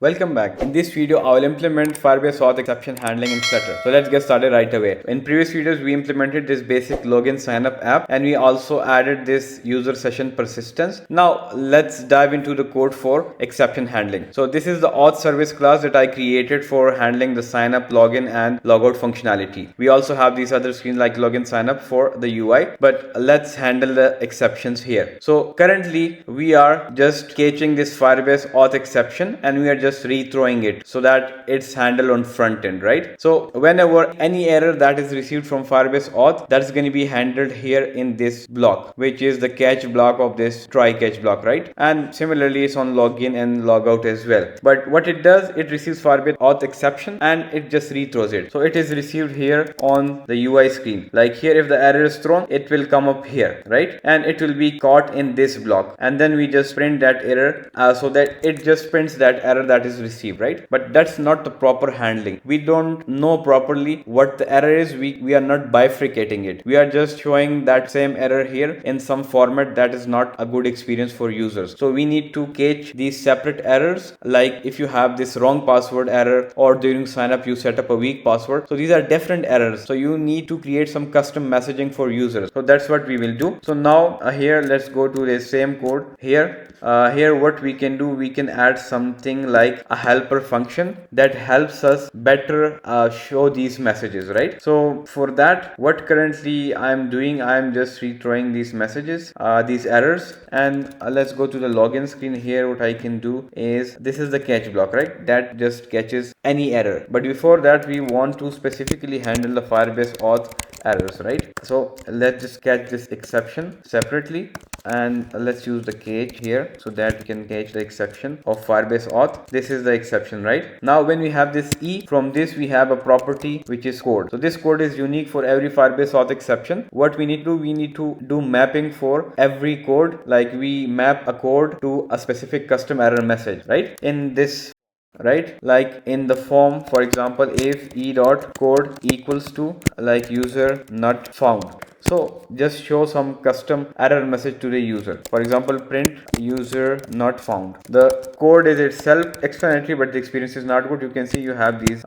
Welcome back. In this video, I will implement Firebase Auth Exception handling in Flutter. So let's get started right away. In previous videos, we implemented this basic login sign up app and we also added this user session persistence. Now let's dive into the code for exception handling. So this is the auth service class that I created for handling the sign up, login and logout functionality. We also have these other screens like login sign up for the UI, but let's handle the exceptions here. So currently we are just catching this Firebase auth exception and we are just rethrowing it so that it's handled on front end, right? So whenever any error that is received from Firebase auth, that's going to be handled here in this block, which is the catch block of this try catch block, right? And similarly it's on login and logout as well. But what it does, it receives Firebase auth exception and it just rethrows it. So it is received here on the UI screen. Like here, if the error is thrown, it will come up here, right? And it will be caught in this block, and then we just print that error so that it just prints that error that is received, right? But that's not the proper handling. We don't know properly what the error is. We are not bifurcating it. We are just showing that same error here in some format that is not a good experience for users. So we need to catch these separate errors, like if you have this wrong password error or during sign up you set up a weak password. So these are different errors. So you need to create some custom messaging for users. So that's what we will do. So now here let's go to the same code here. Here what we can do, we can add something like a helper function that helps us better show these messages, right? So for that, what currently I'm doing, I'm just rethrowing these messages, these errors, and let's go to the login screen. Here what I can do is, this is the catch block, right? That just catches any error. But before that, we want to specifically handle the Firebase auth errors, right? So let's just catch this exception separately, and let's use the catch here so that we can catch the exception of Firebase auth. This is the exception, right? Now when we have this E, from this we have a property which is code. So this code is unique for every Firebase auth exception. What we need to do, we need to do mapping for every code. Like we map a code to a specific custom error message, right? In this, right, like in the form, for example, if e dot code equals to like user not found, so just show some custom error message to the user. For example, print user not found. The code is itself explanatory, but the experience is not good. You can see you have these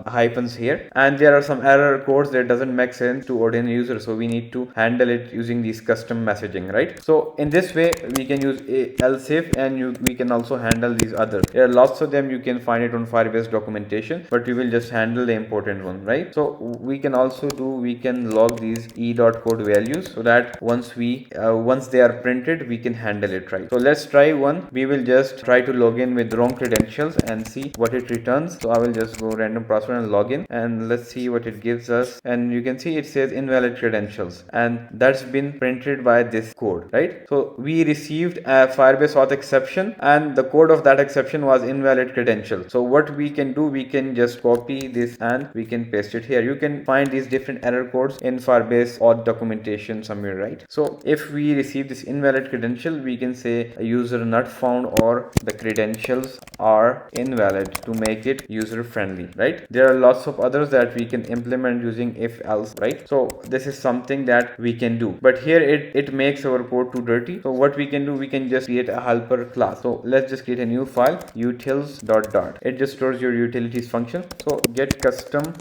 hyphens here, and there are some error codes that doesn't make sense to ordinary user. So we need to handle it using these custom messaging, right? So in this way we can use else if, and we can also handle these others. There are lots of them. You can find it on Firebase documentation, but we will just handle the important one, right? So we can also do, we can log these e dot code values so that once they are printed, we can handle it, right? So let's try one. We will just try to log in with wrong credentials and see what it returns. So I will just go random password and log in, and let's see what it gives us. And you can see it says invalid credentials, and that's been printed by this code, right? So we received a Firebase auth exception, and the code of that exception was invalid credential. So what we can do, we can just copy this and we can paste it here. You can find these different error codes in Firebase auth documentation somewhere, right? So if we receive this invalid credential, we can say a user not found or the credentials are invalid to make it user friendly, right? There are lots of others that we can implement using if else, right? So this is something that we can do, but here it makes our code too dirty. So what we can do, we can just create a helper class. So let's just create a new file, utils dot. It just stores your utilities function. So get custom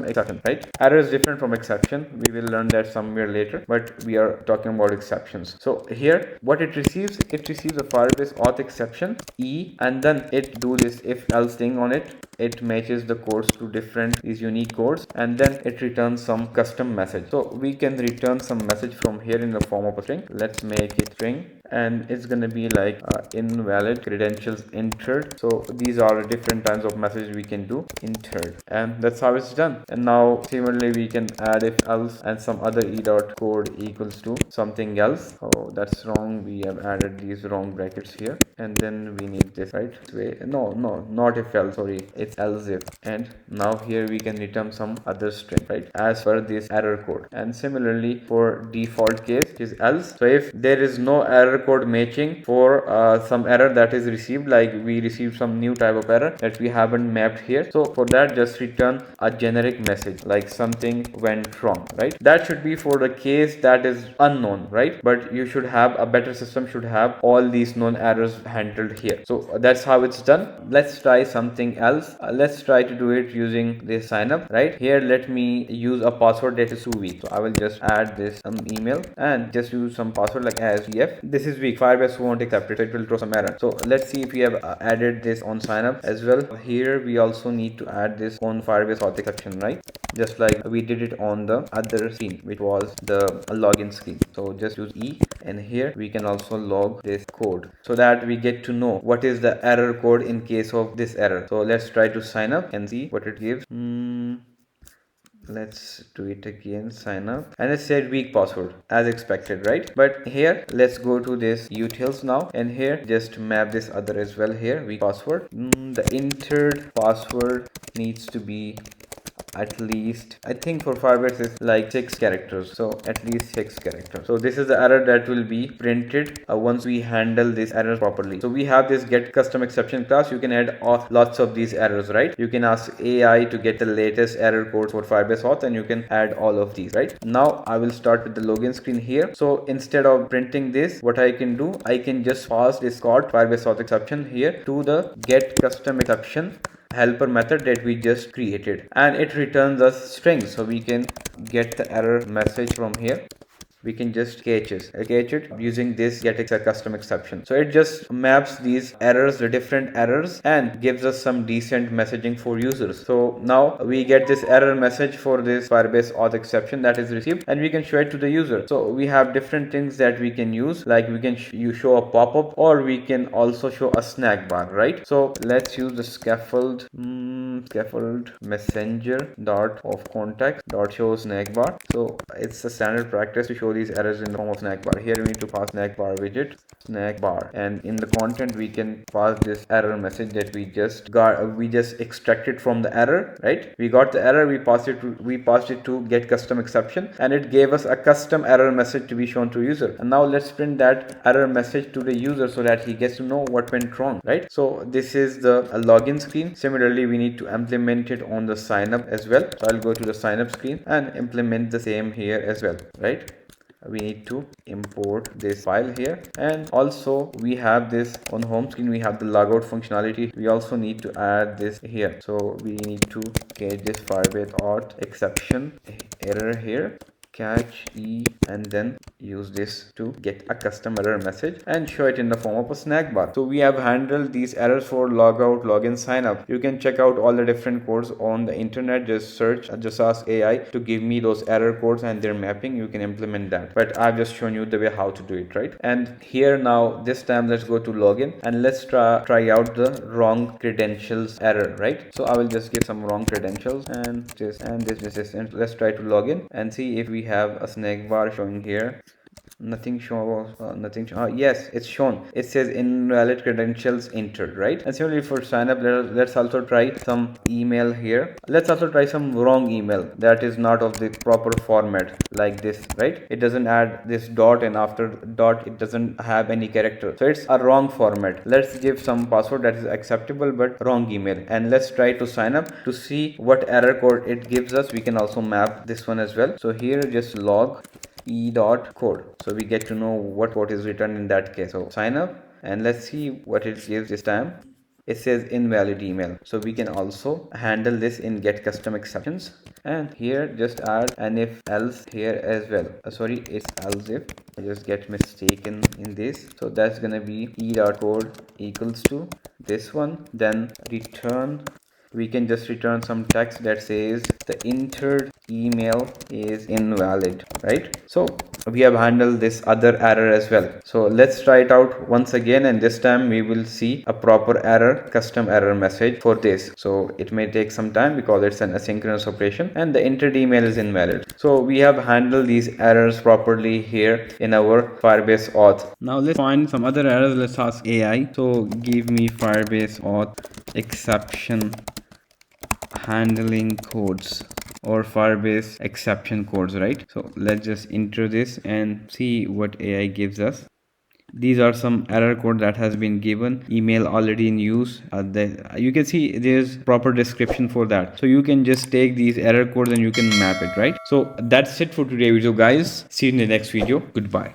exception, right? Error is different from exception. We will learn that somewhere later, but we are talking about exceptions. So here what it receives a Firebase auth exception E, and then it do this if else thing on it. It matches the codes to different these unique codes, and then it returns some custom message. So we can return some message from here in the form of a string. Let's make it string, and it's gonna be like invalid credentials entered. So these are different kinds of messages we can do, entered, and that's how it's done. And now similarly we can add if else and some other e dot code equals to something else. Oh, that's wrong. We have added these wrong brackets here, and then we need this, right? Way, no, not if else, sorry, it's else if, and now here we can return some other string, right, as per this error code. And similarly for default case, it is else. So if there is no error code matching for some error that is received, like we received some new type of error that we haven't mapped here, so for that just return a generic message like something went wrong, right? That should be for the case that is unknown, right? But you should have a better system, should have all these known errors handled here. So that's how it's done. Let's try something else. Let's try to do it using this sign up, right? Here let me use a password that is too weak, so I will just add this email and just use some password like as ef. This is weak, Firebase won't accept it, so it will throw some error. So let's see if we have added this on sign up as well. Here we also need to add this on Firebase Auth Exception, right? Just like we did it on the other screen, which was the login screen. So just use E, and here we can also log this code so that we get to know what is the error code in case of this error. So let's try to sign up and see what it gives. Let's do it again, sign up, and it said weak password as expected, right? But here let's go to this utils now, and here just map this other as well. Here weak password, the entered password needs to be at least, I think for Firebase is like 6 characters, so at least 6 characters. So this is the error that will be printed once we handle this error properly. So we have this get custom exception class. You can add lots of these errors, right? You can ask AI to get the latest error code for Firebase Auth, and you can add all of these, right? Now I will start with the login screen here. So instead of printing this, what I can do, I can just pass this code Firebase Auth Exception here to the get custom exception helper method that we just created, and it returns us strings. So we can get the error message from here. We can just catch it using this get custom exception. So it just maps these errors, the different errors, and gives us some decent messaging for users. So now we get this error message for this Firebase Auth Exception that is received, and we can show it to the user. So we have different things that we can use, like we can you show a pop-up, or we can also show a snack bar, right? So let's use the scaffold messenger dot of context dot show snack bar. So it's a standard practice to show these errors in the form of snack bar. Here we need to pass snack bar widget, snack bar, and in the content we can pass this error message that we just got. We just extracted from the error, right? We got the error, we passed it to get custom exception, and it gave us a custom error message to be shown to user. And now let's print that error message to the user so that he gets to know what went wrong, right? So this is the login screen. Similarly, we need to implement it on the sign up as well. So I'll go to the sign up screen and implement the same here as well, right? We need to import this file here, and also we have this on home screen. We have the logout functionality. We also need to add this here. So we need to get this Firebase Auth Exception error here, catch E, and then use this to get a custom error message and show it in the form of a snack bar. So we have handled these errors for logout, login, sign up. You can check out all the different codes on the internet. Just search, just ask AI to give me those error codes and their mapping. You can implement that, but I've just shown you the way how to do it, right? And here now this time let's go to login, and let's try out the wrong credentials error, right? So I will just give some wrong credentials and this, and let's try to log in and see if we have a snack bar showing here. Nothing shows, yes, it's shown. It says invalid credentials entered, right? And similarly for sign up, let's also try some email here. Let's also try some wrong email that is not of the proper format, like this, right? It doesn't add this dot, and after dot it doesn't have any character, so it's a wrong format. Let's give some password that is acceptable but wrong email, and let's try to sign up to see what error code it gives us. We can also map this one as well. So here just log e.code, so we get to know what code is written in that case. So sign up, and let's see what it gives this time. It says invalid email, so we can also handle this in get custom exceptions, and here just add an if else here as well. Sorry, it's else if. I just get mistaken in this. So that's gonna be e.code equals to this one, then return. We can just return some text that says the entered email is invalid, right? So we have handled this other error as well. So let's try it out once again, and this time we will see a proper error, custom error message for this. So it may take some time because it's an asynchronous operation, and the entered email is invalid. So we have handled these errors properly here in our Firebase Auth. Now let's find some other errors. Let's ask AI. So give me Firebase Auth Exception handling codes or Firebase exception codes, right? So let's just enter this and see what AI gives us. These are some error code that has been given. Email already in use. You can see there's proper description for that, so you can just take these error codes and you can map it, right? So that's it for today video, guys. See you in the next video. Goodbye.